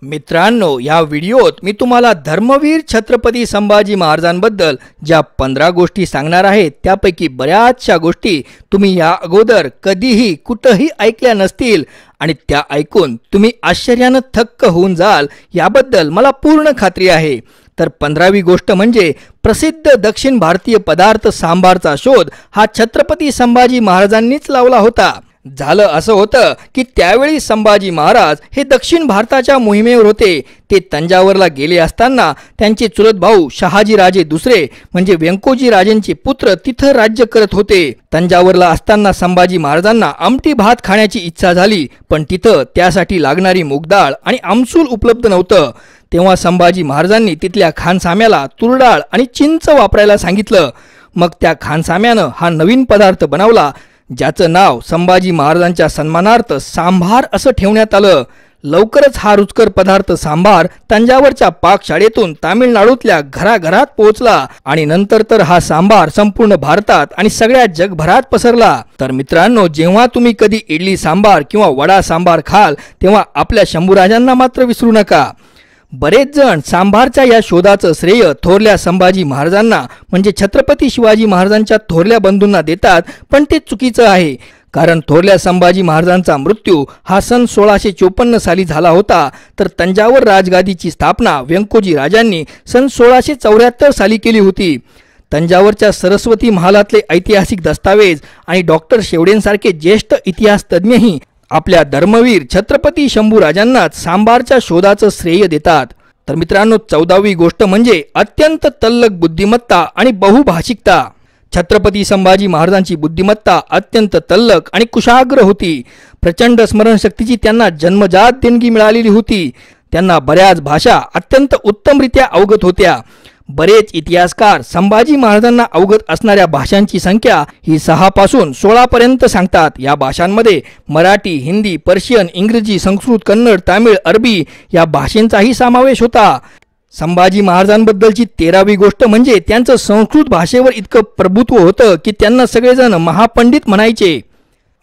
मित्रांनो, या व्हिडिओत मी तुम्हाला धर्मवीर छत्रपती संभाजी महाराजांबद्दल ज्या 15 गोष्टी सांगणार आहे त्यापैकी बऱ्याचशा गोष्टी तुम्ही या अगोदर कधीही कुठेही ऐकल्या नसतील आणि त्या ऐकून तुम्ही आश्चर्याने थक्क होऊन जाल याबद्दल मला पूर्ण खात्री आहे। तर 15वी गोष्ट म्हणजे प्रसिद्ध दक्षिण भारतीय पदार्थ सांबारचा शोध हा छत्रपती संभाजी महाराजांनीच लावला होता। झालं असं होतं की त्यावेळी संभाजी महाराज हे दक्षिण भारताच्या मोहिमेवर होते। ते तंजावरला गेले असताना त्यांचे चुलत भाऊ शहाजीराजे दुसरे म्हणजे व्यंकोजी राजेंचे पुत्र तिथं राज्य करत होते। तंजावरला असताना संभाजी महाराजांना आमटी भात खाण्याची इच्छा झाली, पण तिथं त्यासाठी लागणारी मूगडाळ आणि आमसूल उपलब्ध नव्हतं। तेव्हा संभाजी महाराजांनी तिथल्या खानसाम्याला तुरडाळ आणि चिंच वापरायला सांगितलं। मग त्या खानसाम्यानं हा नवीन पदार्थ बनवला ज्याचं नाव संभाजी महाराजांच्या सन्मानार्थ सांभार असं ठेवण्यात आलं। लवकरच हा रुचकर पदार्थ सांभार तंजावरच्या पाकशाळेतून तामिळनाडूतल्या घराघरात पोहोचला आणि नंतर तर हा सांभार संपूर्ण भारतात आणि सगळ्या जगभरात पसरला। तर मित्रांनो, जेव्हा तुम्ही कधी इडली सांबार किंवा वडा सांबार खाल तेव्हा आपल्या शंभूराजांना मात्र विसरू नका। बरेच जण सांभारच्या या शोधाचं श्रेय थोरल्या संभाजी महाराजांना म्हणजे छत्रपती शिवाजी महाराजांच्या थोरल्या बंधूंना देतात, पण ते चुकीचं आहे। कारण थोरल्या संभाजी महाराजांचा मृत्यू हा सन 1654 साली झाला होता, तर तंजावर राजगादीची स्थापना व्यंकोजी राजांनी सन 1674 साली केली होती। तंजावरच्या सरस्वती महालातले ऐतिहासिक दस्तावेज आणि डॉक्टर शेवडेंसारखे ज्येष्ठ इतिहास तज्ज्ञही आपल्या धर्मवीर छत्रपती शंभूराजांनाच सांबारच्या शोधाचं श्रेय देतात। तर मित्रांनो, 14वी गोष्ट म्हणजे अत्यंत तल्लख बुद्धिमत्ता आणि बहुभाषिकता। छत्रपती संभाजी महाराजांची बुद्धिमत्ता अत्यंत तल्लख आणि कुशाग्र होती। प्रचंड स्मरणशक्तीची त्यांना जन्मजात देणगी मिळालेली होती। त्यांना बऱ्याच भाषा अत्यंत उत्तमरित्या अवगत होत्या। बरेच इतिहासकार संभाजी महाराजांना अवगत असणाऱ्या भाषांची संख्या ही 6 पासून 16 पर्यंत सांगतात। या भाषांमध्ये मराठी, हिंदी, पर्शियन, इंग्रजी, संस्कृत, कन्नड, तामिळ, अरबी या भाषांचाही समावेश होता। संभाजी महाराजांबद्दलची 13वी गोष्ट म्हणजे त्यांचं संस्कृत भाषेवर इतकं प्रभुत्व होतं की त्यांना सगळेजण महापंडित म्हणायचे।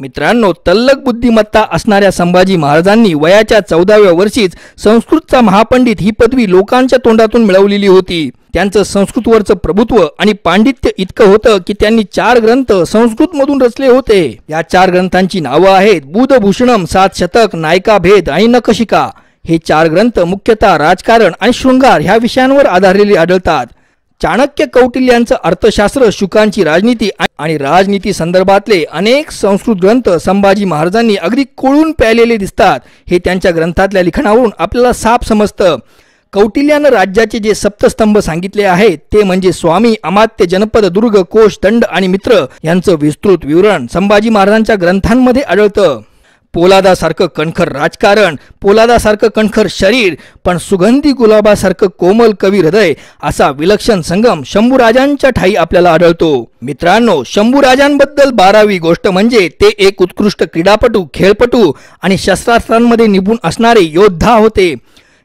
मित्रांनो, तल्लख बुद्धिमत्ता असणाऱ्या संभाजी महाराजांनी वयाच्या 14व्या वर्षीच संस्कृतचा महापंडित ही पदवी लोकांच्या तोंडातून मिळवलेली होती। त्यांचं संस्कृतवरचं प्रभुत्व आणि पांडित्य इतकं होतं की त्यांनी 4 ग्रंथ संस्कृतमधून रचले होते। या 4 ग्रंथांची नावं आहेत बुधभूषणम, 7 शतक, नायिकाभेद आणि नखशिका। हे 4 ग्रंथ मुख्यतः राजकारण आणि शृंगार ह्या विषयांवर आधारलेले आढळतात। चाणक्य कौटिल्यांचं अर्थशास्त्र, शुकांची राजनीती आणि राजनीती संदर्भातले अनेक संस्कृत ग्रंथ संभाजी महाराजांनी अगदी कोळून प्यायलेले दिसतात। हे त्यांच्या ग्रंथातल्या लिखाणावरून आपल्याला साफ समजतं। कौटिल्यानं राज्याचे जे सप्तस्तंभ सांगितले आहेत ते म्हणजे स्वामी, अमात्य, जनपद, दुर्ग, कोश, दंड आणि मित्र यांचं विस्तृत विवरण संभाजी महाराजांच्या ग्रंथांमध्ये आढळतं। पोलादासारखं कणखर राजकारण, पोलादासारखं कणखर शरीर, पण सुगंधी गुलाबासारखं कोमल कवी हृदय असा विलक्षण संगम शंभूराजांच्या ठाई आपल्याला आढळतो। मित्रांनो, शंभूराजांबद्दल 12वी गोष्ट म्हणजे ते एक उत्कृष्ट क्रीडापटू, खेळपटू आणि शस्त्रास्त्रांमध्ये निपुण असणारे योद्धा होते।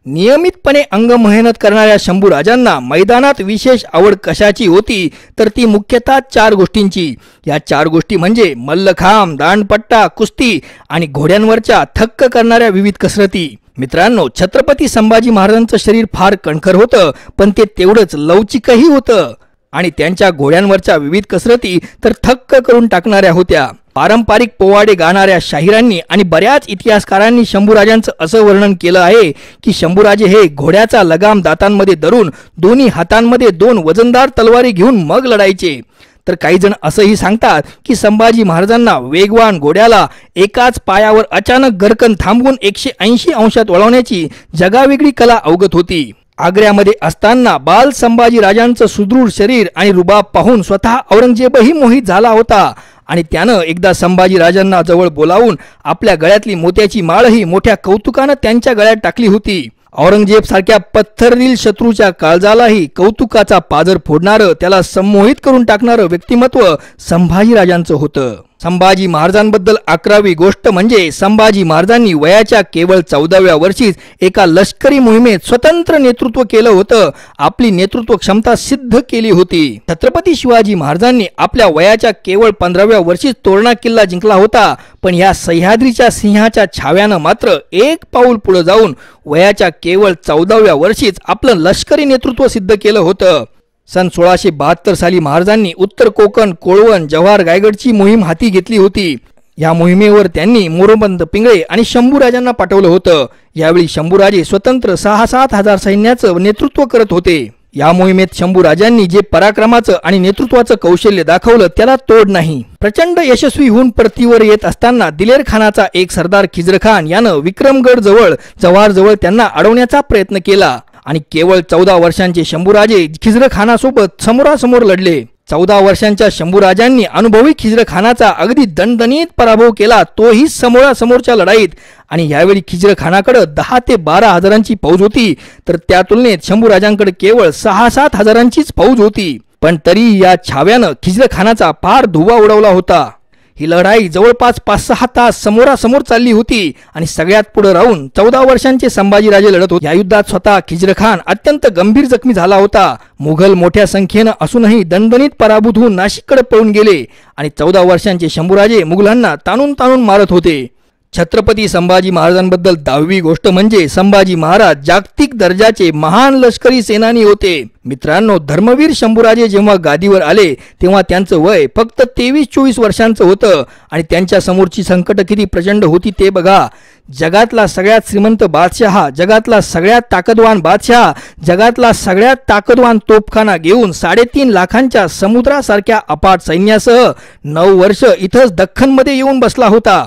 नियमितपणे अंगमेहनत करणाऱ्या शंभूराजांना मैदानात विशेष आवड कशाची होती तर ती मुख्यतः 4 गोष्टींची। या 4 गोष्टी म्हणजे मल्लखांब, दांडपट्टा, कुस्ती आणि घोड्यांवरच्या थक्क करणाऱ्या विविध कसरती। मित्रांनो, छत्रपती संभाजी महाराजांचं शरीर फार कणखर होतं, पण ते तेवढंच लवचिकही होतं आणि त्यांच्या घोड्यांवरच्या विविध कसरती तर थक्क करून टाकणाऱ्या होत्या। पारंपरिक पोवाडे गाणाऱ्या शाहिरांनी आणि बऱ्याच इतिहासकारांनी शंभूराजांचं असं वर्णन केलं आहे की शंभूराजे हे घोड्याचा लगाम दातांमध्ये धरून दोन्ही हातांमध्ये 2 वजनदार तलवारी घेऊन मग लढायचे। तर काही जण असंही सांगतात की संभाजी महाराजांना वेगवान घोड्याला एकाच पायावर अचानक गरकन थांबवून 180 अंशात वळवण्याची जगावेगळी कला अवगत होती। आग्र्यामध्ये असताना बाल संभाजी राजांचं सुदृढ शरीर आणि रुबाब पाहून स्वतः औरंगजेबही मोहित झाला होता आणि त्यानं एकदा संभाजी राजांना जवळ बोलावून आपल्या गळ्यातली मोत्याची माळही मोठ्या कौतुकानं त्यांच्या गळ्यात टाकली होती। औरंगजेब सारख्या पत्थरदिल शत्रूच्या काळजालाही कौतुकाचा पाजर फोडणारं, त्याला संमोहित करून टाकणारं व्यक्तिमत्व संभाजी राजांचं होतं। संभाजी महाराजांबद्दल 11वी गोष्ट म्हणजे संभाजी महाराजांनी वयाच्या केवळ 14व्या वर्षीच एका लष्करी मोहिमेत स्वतंत्र नेतृत्व केलं होतं. आपली नेतृत्व क्षमता सिद्ध केली होती. छत्रपती शिवाजी महाराजांनी आपल्या वयाच्या केवळ 15व्या वर्षीच तोरणा किल्ला जिंकला होता. पण या सह्याद्रीच्या सिंहाच्या छाव्यानं मात्र एक पाऊल पुढे जाऊन वयाच्या केवळ 14व्या वर्षीच आपलं लष्करी नेतृत्व सिद्ध केलं होतं. सन 1672 साली महाराजांनी उत्तर कोकण, कोळवण, जव्हार, रायगडची मोहीम हाती घेतली होती. या मोहिमेवर त्यांनी मोरोपंत पिंगळे आणि शंभूराजांना पाठवलं होतं. यावेळी शंभूराजे स्वतंत्र 6-7 हजार सैन्याचं नेतृत्व करत होते. या मोहिमेत शंभूराजांनी जे पराक्रमाचं आणि नेतृत्वाचं कौशल्य दाखवलं त्याला तोड नाही. प्रचंड यशस्वी होऊन परतीवर येत असताना दिलेर खानाचा एक सरदार खिजर खान यानं विक्रमगड जवळ जव्हार जवळ त्यांना अडवण्याचा प्रयत्न केला आणि केवळ 14 वर्षांचे शंभूराजे खिजर खानासोबत समोरासमोर लढले. 14 वर्षांच्या शंभूराजांनी अनुभवी खिजर खानाचा अगदी दणदणीत पराभव केला, तोही समोरासमोरच्या लढाईत. आणि यावेळी खिजर खानाकडे 10 ते 12 हजारांची फौज होती, तर त्या तुलनेत शंभूराजांकडे केवळ 6-7 हजारांचीच फौज होती. पण तरी या छाव्यानं खिजर खानाचा फार धुव्वा उडवला होता. ही लढाई जवळपास 5-6 तास समोरासमोर चालली होती आणि सगळ्यात पुढे राहून 14 वर्षांचे संभाजीराजे लढत होते. या युद्धात स्वतः खिजर खान अत्यंत गंभीर जखमी झाला होता. मुघल मोठ्या संख्येनं असूनही दणदणीत पराभूत होऊन नाशिककडे पळून गेले आणि 14 वर्षांचे शंभूराजे मुघलांना ताणून ताणून मारत होते. छत्रपती संभाजी महाराजांबद्दल 10वी गोष्ट म्हणजे संभाजी महाराज जागतिक दर्जाचे महान लष्करी सेनानी होते. मित्रांनो, धर्मवीर शंभूराजे जेव्हा गादीवर आले तेव्हा त्यांचं वय फक्त 23-24 वर्षांचं होतं आणि त्यांच्या समोरची संकट किती प्रचंड होती ते बघा. जगातला सगळ्यात श्रीमंत बादशहा, जगातला सगळ्यात ताकदवान बादशहा, जगातला सगळ्यात ताकदवान तोफखाना घेऊन 3.5 लाखांच्या समुद्रासारख्या अफाट सैन्यासह 9 वर्ष इथंच दख्खनमध्ये येऊन बसला होता.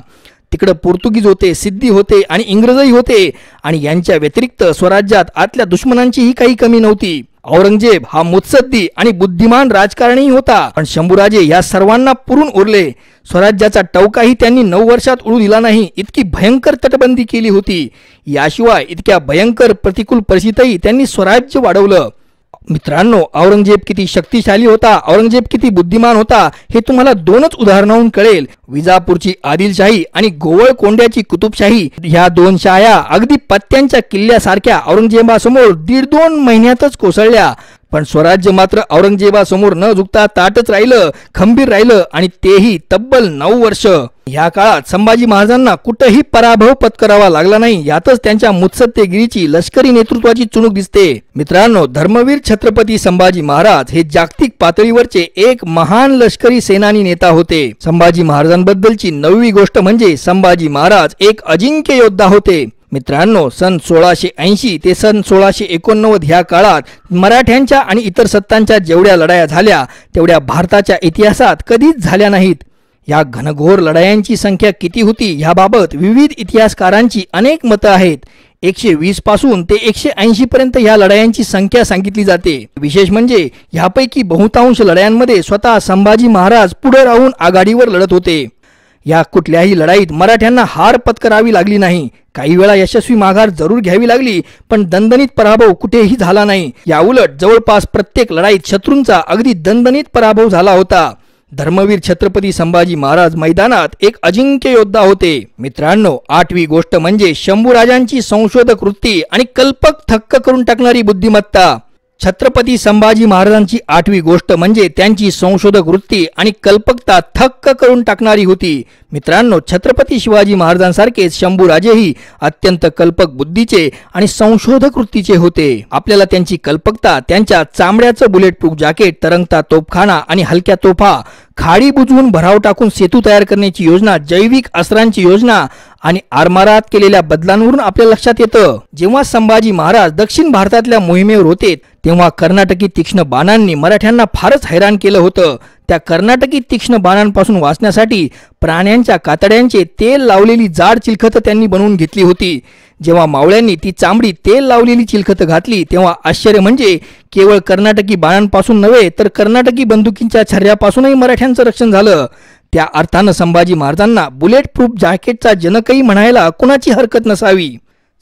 तिकडे पोर्तुगीज होते, सिद्धी होते आणि इंग्रजही होते आणि यांच्या व्यतिरिक्त स्वराज्यात आतल्या दुश्मनांचीही काही कमी नव्हती. औरंगजेब हा मुत्सद्दी आणि बुद्धिमान राजकारणी होता, पण शंभूराजे या सर्वांना पुरून उरले. स्वराज्याचा टवकाही त्यांनी 9 वर्षात उडू दिला नाही, इतकी भयंकर तटबंदी केली होती. याशिवाय इतक्या भयंकर प्रतिकूल परिस्थितीतही त्यांनी स्वराज्य वाढवलं. मित्रांनो, औरंगजेब किती शक्तिशाली होता, औरंगजेब किती बुद्धिमान होता हे तुम्हाला 2च उदाहरणावरून कळेल. विजापूरची आदिलशाही आणि गोवळकोंड्याची कुतुबशाही ह्या 2 शाह्या अगदी पत्त्यांच्या किल्ल्यासारख्या औरंगजेबासमोर 1.5-2 महिन्यातच कोसळल्या. पण स्वराज्य मात्र औरंगजेबासमोर न झुकता ताटच राहिलं, खंबीर राहिलं आणि तेही तब्बल 9 वर्ष. या काळात संभाजी महाराजांना कुठेही पराभव पत्करावा लागला नाही. यातच त्यांच्या मुत्सद्देगिरीची लष्करी नेतृत्वाची चुणूक दिसते. मित्रांनो, धर्मवीर छत्रपती संभाजी महाराज हे जागतिक पातळीवरचे एक महान लष्करी सेनानी नेता होते. संभाजी महाराजांबद्दलची 9वी गोष्ट म्हणजे संभाजी महाराज एक अजिंक्य योद्धा होते. मित्रांनो, सन 1680 ते सन 1689 ह्या काळात मराठ्यांच्या आणि इतर सत्तांच्या जेवढ्या लढाया झाल्या तेवढ्या भारताच्या इतिहासात कधीच झाल्या नाहीत. या घनघोर लढायांची संख्या किती होती याबाबत विविध इतिहासकारांची अनेक मतं आहेत. 120 पासून ते 180 पर्यंत या लढायांची संख्या सांगितली जाते. विशेष म्हणजे यापैकी बहुतांश लढायांमध्ये स्वतः संभाजी महाराज पुढे राहून आघाडीवर लढत होते. या कुठल्याही लढाईत मराठ्यांना हार पत्करावी लागली नाही. काही वेळा यशस्वी माघार जरूर घ्यावी लागली, पण दणदणीत पराभव कुठेही झाला नाही. याउलट जवळपास प्रत्येक लढाईत शत्रूंचा अगदी दणदणीत पराभव झाला होता. धर्मवीर छत्रपती संभाजी महाराज मैदानात एक अजिंक्य योद्धा होते. मित्रांनो, 8वी गोष्ट म्हणजे शंभूराजांची संशोधक वृत्ती आणि कल्पक थक्क करून टाकणारी बुद्धिमत्ता. छत्रपती संभाजी महाराजांची 8वी गोष्ट म्हणजे त्यांची संशोधक वृत्ती आणि कल्पकता थक्क करून टाकणारी होती. मित्रांनो, छत्रपती शिवाजी महाराजांसारखेच शंभूराजेही अत्यंत कल्पक बुद्धीचे आणि संशोधक वृत्तीचे होते. आपल्याला त्यांची कल्पकता, त्यांच्या चामड्याचं बुलेट प्रूफ जॅकेट, तरंगता तोफखाना आणि हलक्या तोफा, खाडी बुजवून भराव टाकून सेतू तयार करण्याची योजना, जैविक अस्त्रांची योजना आणि आरमारात केलेल्या बदलांवरून आपल्या लक्षात येतं. जेव्हा संभाजी महाराज दक्षिण भारतातल्या मोहिमेवर होते तेव्हा कर्नाटकी तीक्ष्ण बाणांनी मराठ्यांना फारच हैराण केलं होतं. त्या कर्नाटकी तीक्ष्ण बाणांपासून वाचण्यासाठी प्राण्यांच्या कातड्यांचे तेल लावलेली जाड चिलखतं त्यांनी बनवून घेतली होती. जेव्हा मावळ्यांनी ती चांबडी तेल लावलेली चिलखतं घातली तेव्हा आश्चर्य म्हणजे केवळ कर्नाटकी बाणांपासून नव्हे तर कर्नाटकी बंदुकींच्या छर्यापासूनही मराठ्यांचं रक्षण झालं. त्या अर्थानं संभाजी महाराजांना बुलेट प्रूफ जॅकेटचा जनकही म्हणायला कुणाची हरकत नसावी.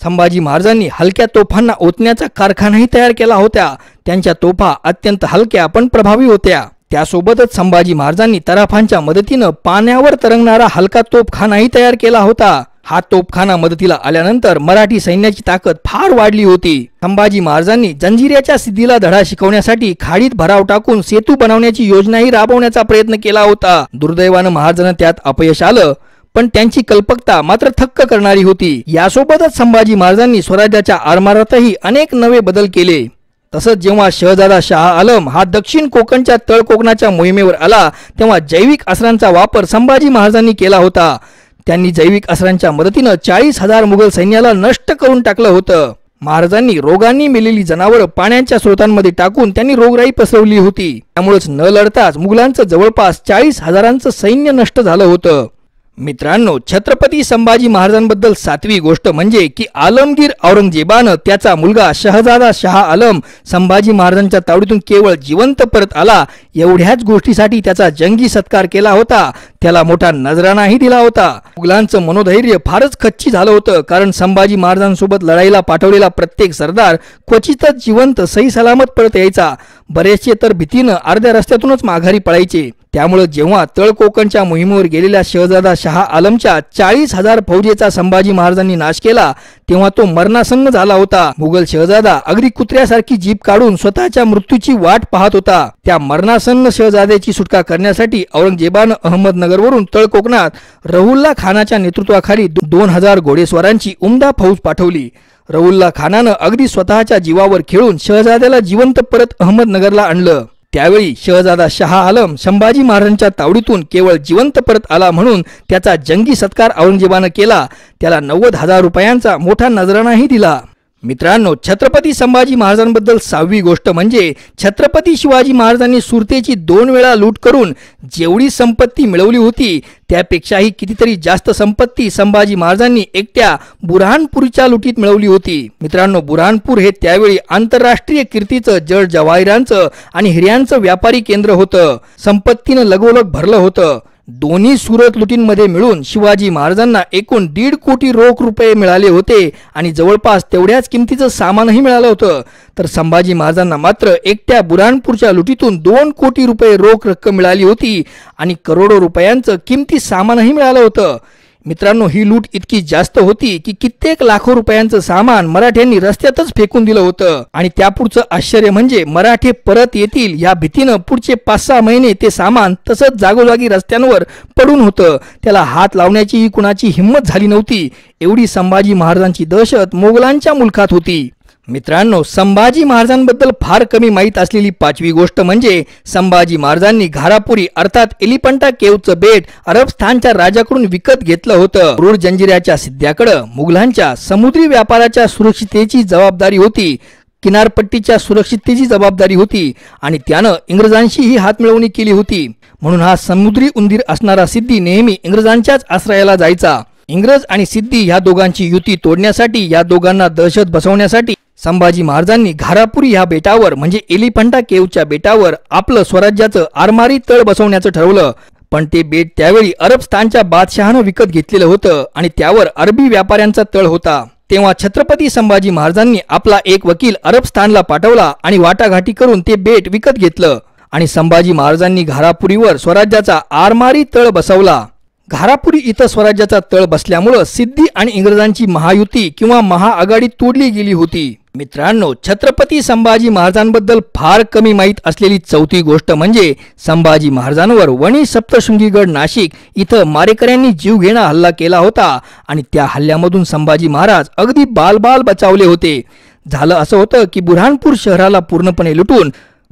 संभाजी महाराजांनी हलक्या तोफांना ओतण्याचा कारखानाही तयार केला होता. त्यांच्या तोफा अत्यंत हलक्या पण प्रभावी होत्या. त्यासोबतच संभाजी महाराजांनी तराफांच्या मदतीनं पाण्यावर तरंगणारा हलका तोफखानाही तयार केला होता. हा तोफखाना मदतीला आल्यानंतर मराठी सैन्याची ताकद फार वाढली होती. संभाजी महाराजांनी जंजिऱ्याच्या सिद्धीला धडा शिकवण्यासाठी खाडीत भराव टाकून सेतू बनवण्याची योजनाही राबवण्याचा प्रयत्न केला होता. दुर्दैवानं महाराजांना त्यात अपयश आलं, पण त्यांची कल्पकता मात्र थक्क करणारी होती. यासोबतच संभाजी महाराजांनी स्वराज्याच्या आरमारातही अनेक नवे बदल केले. तसंच जेव्हा शहजादा शाह आलम हा दक्षिण कोकणच्या तळ कोकणाच्या मोहिमेवर आला, तेव्हा जैविक अस्त्रांचा वापर संभाजी महाराजांनी केला होता. त्यांनी जैविक अस्त्रांच्या मदतीनं 40,000 मुघल सैन्याला नष्ट करून टाकलं होतं. महाराजांनी रोगांनी मेलेली जनावरं पाण्याच्या स्रोतांमध्ये टाकून त्यांनी रोगराई पसरवली होती. त्यामुळेच न लढताच मुघलांचं जवळपास 40,000 सैन्य नष्ट झालं होतं. मित्रांनो, छत्रपती संभाजी महाराजांबद्दल 7वी गोष्ट म्हणजे की आलमगीर औरंगजेबानं त्याचा मुलगा शहजादा शाह आलम संभाजी महाराजांच्या तावडीतून केवळ जिवंत परत आला एवढ्याच गोष्टीसाठी त्याचा जंगी सत्कार केला होता. त्याला मोठा नजराणाही दिला होता. मुघलांचं मनोधैर्य फारच खच्ची झालं होतं, कारण संभाजी महाराजांसोबत लढाईला पाठवलेला प्रत्येक सरदार क्वचितच जिवंत सही सलामत परत यायचा. बरेचसे तर भीतीनं अर्ध्या रस्त्यातूनच माघारी पळायचे. त्यामुळे जेव्हा तळ कोकणच्या मोहिमेवर गेलेल्या शहजादा शाह आलमच्या 40,000 फौजेचा संभाजी महाराजांनी नाश केला, तेव्हा तो मरणासन्न झाला होता. मुघल शहजादा अगदी कुत्र्यासारखी जीभ काढून स्वतःच्या मृत्यूची वाट पाहत होता. त्या मरणासन्न शहजाद्याची सुटका करण्यासाठी औरंगजेबानं अहमदनगरवरून तळ कोकणात रहुल्ला खानाच्या नेतृत्वाखाली 2000 घोडेस्वारांची उमदा फौज पाठवली. रहुल्ला खानानं अगदी स्वतःच्या जीवावर खेळून शहजाद्याला जिवंत परत अहमदनगरला आणलं. त्यावेळी शहजादा शाह आलम संभाजी महाराजांच्या तावडीतून केवळ जिवंत परत आला म्हणून त्याचा जंगी सत्कार औरंगजेबानं केला. त्याला 90,000 रुपयांचा मोठा नजराणाही दिला. मित्रांनो, छत्रपती संभाजी महाराजांबद्दल 6वी गोष्ट म्हणजे छत्रपती शिवाजी महाराजांनी सुरतेची 2 वेळा लूट करून जेवढी संपत्ती मिळवली होती त्यापेक्षाही कितीतरी जास्त संपत्ती संभाजी महाराजांनी एकट्या बुरहानपूरच्या लुटीत मिळवली होती. मित्रांनो, बुरहानपूर हे त्यावेळी आंतरराष्ट्रीय कीर्तीचं जड जवाहिरांचं आणि हिऱ्यांचं व्यापारी केंद्र होतं. संपत्तीनं लगोलग भरलं होतं. दोन्ही सुरत लुटींमध्ये मिळून शिवाजी महाराजांना एकूण 1.5 कोटी रोख रुपये मिळाले होते आणि जवळपास तेवढ्याच किमतीचं सामानही मिळालं होतं. तर संभाजी महाराजांना मात्र एकट्या बुरहानपूरच्या लुटीतून 2 कोटी रुपये रोख रक्कम मिळाली होती आणि करोडो रुपयांचं किमती सामानही मिळालं होतं. मित्रांनो, ही लूट इतकी जास्त होती की कित्येक लाखो रुपयांचं सामान मराठ्यांनी रस्त्यातच फेकून दिलं होतं. आणि त्यापुढचं आश्चर्य म्हणजे मराठे परत येतील या भीतीनं पुढचे 5-6 महिने ते सामान तसंच जागोजागी रस्त्यांवर पडून होतं. त्याला हात लावण्याची कुणाची हिंमत झाली नव्हती. एवढी संभाजी महाराजांची दहशत मोगलांच्या मुलखात होती. मित्रांनो, संभाजी महाराजांबद्दल फार कमी माहीत असलेली 5वी गोष्ट म्हणजे संभाजी महाराजांनी घारापुरी अर्थात एलिफंटा केव्हचं बेट अरबस्थानच्या राजाकडून विकत घेतलं होतं. क्रूर जंजिऱ्याच्या सिद्ध्याकडं मुघलांच्या समुद्री व्यापाराच्या सुरक्षिततेची जबाबदारी होती, किनारपट्टीच्या सुरक्षिततेची जबाबदारी होती आणि त्यानं इंग्रजांशीही हातमिळवणी केली होती. म्हणून हा समुद्री उंदीर असणारा सिद्धी नेहमी इंग्रजांच्याच आश्रयाला जायचा. इंग्रज आणि सिद्धी ह्या दोघांची युती तोडण्यासाठी, या दोघांना दहशत बसवण्यासाठी संभाजी महाराजांनी घारापुरी ह्या बेटावर म्हणजे एलिफंटा केव्हच्या बेटावर आपलं स्वराज्याचं आरमारी तळ बसवण्याचं ठरवलं. पण ते बेट त्यावेळी अरबस्थानच्या बादशहानं विकत घेतलेलं होतं आणि त्यावर अरबी व्यापाऱ्यांचा तळ होता. तेव्हा छत्रपती संभाजी महाराजांनी आपला एक वकील अरबस्थानला पाठवला आणि वाटाघाटी करून ते बेट विकत घेतलं आणि संभाजी महाराजांनी घारापुरीवर स्वराज्याचा आरमारी तळ बसवला. घारापुरी इथं स्वराज्याचा तळ बसल्यामुळं सिद्धी आणि इंग्रजांची महायुती किंवा महाआघाडी तोडली गेली होती. मित्रांनो, छत्रपती संभाजी महाराजांबद्दल फार कमी माहीत असलेली 4थी गोष्ट म्हणजे संभाजी महाराजांवर वणी सप्तशृंगीगड नाशिक इथं मारेकऱ्यांनी जीवघेणा हल्ला केला होता आणि त्या हल्ल्यामधून संभाजी महाराज अगदी बाल बचावले होते. झालं असं होतं की बुरहानपूर शहराला पूर्णपणे लुटून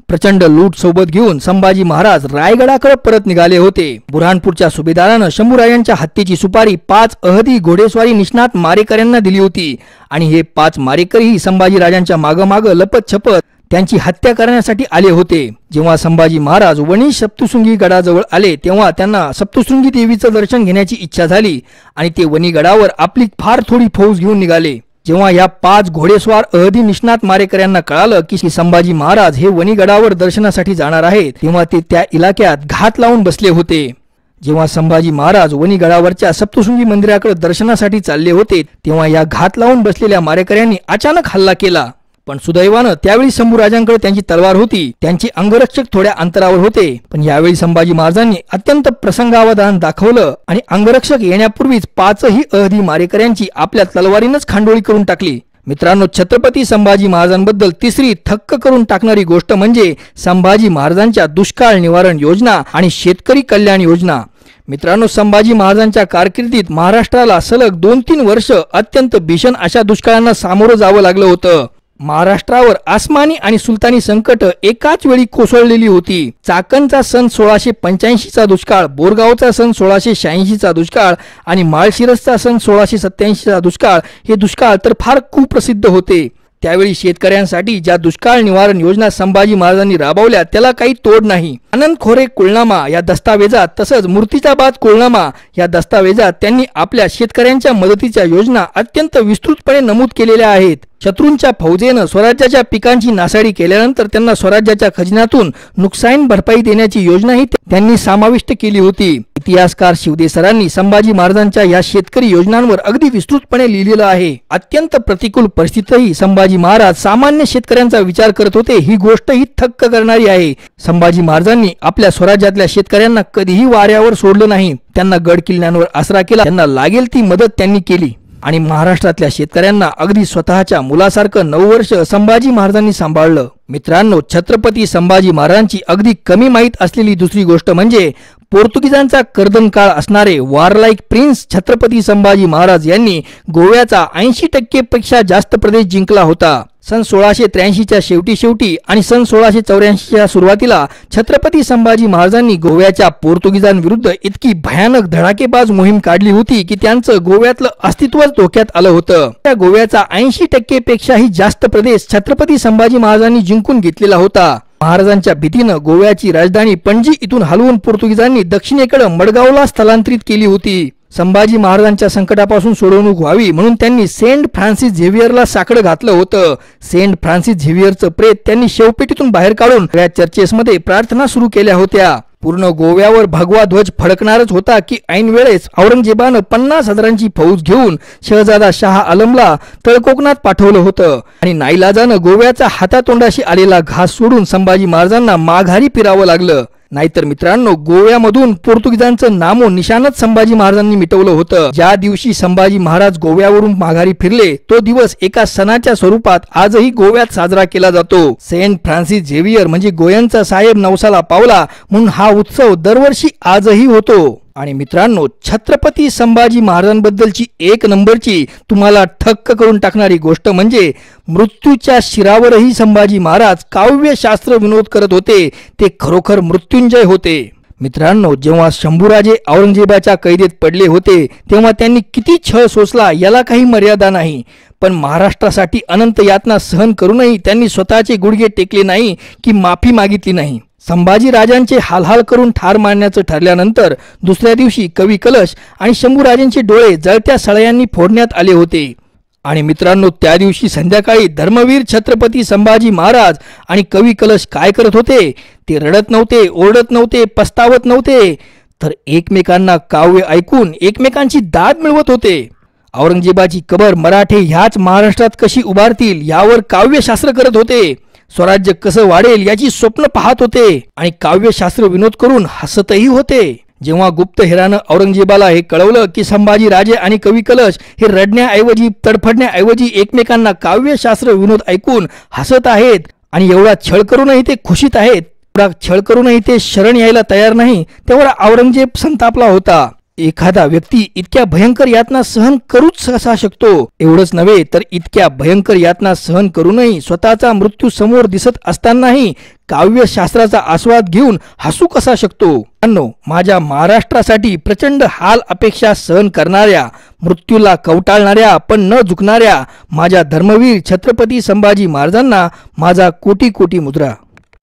प्रचंड लूट सोबत घेऊन संभाजी महाराज रायगडाकडे परत निघाले होते. बुरहानपूरच्या सुभेदारानं शंभूरायांच्या हत्येची सुपारी 5 अहदी घोडेस्वारी निष्णात मारेकऱ्यांना दिली होती आणि हे 5 मारेकरीही संभाजीराजांच्या मागं लपत छपत त्यांची हत्या करण्यासाठी आले होते. जेव्हा संभाजी महाराज वणी सप्तशृंगी गडाजवळ आले तेव्हा त्यांना सप्तशृंगी देवीचं दर्शन घेण्याची इच्छा झाली आणि ते वणी गडावर आपली फार थोडी फौज घेऊन निघाले. जेव्हा या 5 घोडेस्वार अहदी निष्णात मारेकऱ्यांना कळालं की संभाजी महाराज हे वणीगडावर दर्शनासाठी जाणार आहेत, तेव्हा ते त्या इलाक्यात घात लावून बसले होते. जेव्हा संभाजी महाराज वणीगडावरच्या सप्तशृंगी मंदिराकडे दर्शनासाठी चालले होते तेव्हा या घात लावून बसलेल्या मारेकऱ्यांनी अचानक हल्ला केला. पण सुदैवानं त्यावेळी शंभूराजांकडे त्यांची तलवार होती, त्यांचे अंगरक्षक थोड्या अंतरावर होते. पण यावेळी संभाजी महाराजांनी अत्यंत प्रसंगावधान दाखवलं आणि अंगरक्षक येण्यापूर्वीच 5ही अहदी मारेकऱ्यांची आपल्या तलवारीनंच खांडोळी करून टाकली. मित्रांनो, छत्रपती संभाजी महाराजांबद्दल तिसरी थक्क करून टाकणारी गोष्ट म्हणजे संभाजी महाराजांच्या दुष्काळ निवारण योजना आणि शेतकरी कल्याण योजना. मित्रांनो, संभाजी महाराजांच्या कारकिर्दीत महाराष्ट्राला सलग 2-3 वर्ष अत्यंत भीषण अशा दुष्काळांना सामोरं जावं लागलं होतं. महाराष्ट्रावर आसमानी आणि सुलतानी संकट एकाच वेळी कोसळलेली होती. चाकणचा सन 1685चा दुष्काळ, बोरगावचा सन 1686चा दुष्काळ आणि माळशिरसचा सन 1687चा दुष्काळ हे दुष्काळ तर फार कुप्रसिद्ध होते. त्यावेळी शेतकऱ्यांसाठी ज्या दुष्काळ निवारण योजना संभाजी महाराजांनी राबवल्या त्याला काही तोड नाही. आनंद खोरे कुळनामा या दस्तावेजात तसंच मूर्तिजाबाद कुळनामा या दस्तावेजात त्यांनी आपल्या शेतकऱ्यांच्या मदतीच्या योजना अत्यंत विस्तृतपणे नमूद केलेल्या आहेत. शत्रूंच्या फौजेनं स्वराज्याच्या पिकांची नासाडी केल्यानंतर त्यांना स्वराज्याच्या खजिन्यातून नुकसान भरपाई देण्याची योजनाही त्यांनी समाविष्ट केली होती. इतिहासकार शिवदे सरांनी संभाजी महाराजांच्या या शेतकरी योजनांवर अगदी विस्तृतपणे लिहिलेलं आहे. अत्यंत प्रतिकूल परिस्थितीतही संभाजी महाराज सामान्य शेतकऱ्यांचा विचार करत होते, ही गोष्ट ही थक्क करणारी आहे. संभाजी महाराजांनी आपल्या स्वराज्यातल्या शेतकऱ्यांना कधीही वाऱ्यावर सोडलं नाही. त्यांना गड किल्ल्यांवर आसरा केला, त्यांना लागेल ती मदत त्यांनी केली आणि महाराष्ट्रातल्या शेतकऱ्यांना अगदी स्वतःच्या मुलासारखं 9 वर्ष संभाजी महाराजांनी सांभाळलं. मित्रांनो, छत्रपती संभाजी महाराजांची अगदी कमी माहीत असलेली दुसरी गोष्ट म्हणजे पोर्तुगीजांचा कर्दनकाळ असणारे वॉरलाईक प्रिन्स छत्रपती संभाजी महाराज यांनी गोव्याचा 80% पेक्षा जास्त प्रदेश जिंकला होता. सन 1683च्या शेवटी आणि सन 1684च्या सुरुवातीला छत्रपती संभाजी महाराजांनी गोव्याच्या पोर्तुगीजांविरुद्ध इतकी भयानक धडाकेबाज मोहीम काढली होती की त्यांचं गोव्यातलं अस्तित्वच धोक्यात आलं होतं. त्या गोव्याचा 80% पेक्षाही जास्त प्रदेश छत्रपती संभाजी महाराजांनी जिंकून घेतलेला होता. महाराजांच्या भीतीनं गोव्याची राजधानी पणजी इथून हलवून पोर्तुगीजांनी दक्षिणेकडे मडगावला स्थलांतरित केली होती. संभाजी महाराजांच्या संकटापासून सोडवणूक व्हावी म्हणून त्यांनी सेंट फ्रान्सिस झेवियरला साकडं घातलं होतं. सेंट फ्रान्सिस झेवियरचं प्रेत त्यांनी शवपेटीतून बाहेर काढून या चर्चेसमध्ये प्रार्थना सुरू केल्या होत्या. पूर्ण गोव्यावर भगवा ध्वज फडकणारच होता की ऐन वेळेस औरंगजेबानं 50,000ची फौज घेऊन शहजादा शाह आलमला तळकोकणात पाठवलं होतं आणि नाईलाजानं गोव्याचा हातातोंडाशी आलेला घास सोडून संभाजी महाराजांना माघारी फिरावं लागलं. नाहीतर मित्रांनो, गोव्यामधून पोर्तुगीजांचं नामो निशाणच संभाजी महाराजांनी मिटवलं होतं. ज्या दिवशी संभाजी महाराज गोव्यावरून माघारी फिरले तो दिवस एका सणाच्या स्वरूपात आजही गोव्यात साजरा केला जातो. सेंट फ्रान्सिस झेवियर म्हणजे गोयंचा साहेब नवसाला पावला म्हणून हा उत्सव दरवर्षी आजही होतो. आणि मित्रांनो, छत्रपती संभाजी महाराजांबद्दलची 1 नंबरची तुम्हाला थक्क करून टाकणारी गोष्ट म्हणजे मृत्यूच्या शिरावरही संभाजी महाराज काव्यशास्त्र विनोद करत होते. ते खरोखर मृत्युंजय होते. मित्रांनो, जेव्हा शंभूराजे औरंगजेबाच्या कैदेत पडले होते तेव्हा त्यांनी किती छळ सोसला याला काही मर्यादा नाही. पण महाराष्ट्रासाठी अनंत यातना सहन करूनही त्यांनी स्वतःचे गुडघे टेकले नाही की माफी मागितली नाही. संभाजी राजांचे हालहाल करून ठार मारण्याचं ठरल्यानंतर दुसऱ्या दिवशी कवी कलश आणि शंभूराजांचे डोळे जळत्या सळयांनी फोडण्यात आले होते. आणि मित्रांनो, त्या दिवशी संध्याकाळी धर्मवीर छत्रपती संभाजी महाराज आणि कवी कलश काय करत होते? ते रडत नव्हते, ओरडत नव्हते, पस्तावत नव्हते, तर एकमेकांना काव्य ऐकून एकमेकांची दाद मिळवत होते. औरंगजेबाची कबर मराठे ह्याच महाराष्ट्रात कशी उभारतील यावर काव्यशास्त्र करत होते. स्वराज्य कसं वाढेल याची स्वप्न पाहत होते आणि काव्यशास्त्र विनोद करून हसतही होते. जेव्हा गुप्तहेरानं औरंगजेबाला हे कळवलं की संभाजी राजे आणि कवी कलश हे रडण्याऐवजी तडफडण्याऐवजी एकमेकांना काव्यशास्त्र विनोद ऐकून हसत आहेत आणि एवढा छळ करूनही ते खुशीत आहेत, एवढा छळ करूनही ते शरण यायला तयार नाही, तेवढा औरंगजेब संतापला होता. एखादा व्यक्ती इतक्या भयंकर यातना सहन करूच कसा शकतो? एवढंच नव्हे तर इतक्या भयंकर यातना सहन करूनही स्वतःचा मृत्यू समोर दिसत असतानाही काव्यशास्त्राचा आस्वाद घेऊन हसू कसा शकतो? माझ्या महाराष्ट्रासाठी प्रचंड हाल अपेक्षा सहन करणाऱ्या, मृत्यूला कवटाळणाऱ्या पण न झुकणाऱ्या माझ्या धर्मवीर छत्रपती संभाजी महाराजांना माझा कोटी कोटी मुजरा.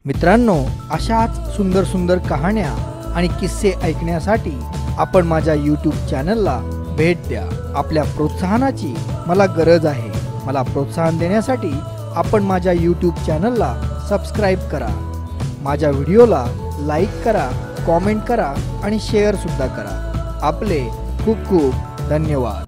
मित्रांनो, अशाच सुंदर सुंदर कहाण्या आणि किस्से ऐकण्यासाठी आपण माझ्या YouTube चॅनलला भेट द्या. आपल्या प्रोत्साहनाची मला गरज आहे. मला प्रोत्साहन देण्यासाठी आपण माझ्या YouTube चॅनलला सबस्क्राईब करा. माझ्या व्हिडिओला लाईक करा, कॉमेंट करा आणि शेअर सुद्धा करा. आपले खूप खूप धन्यवाद.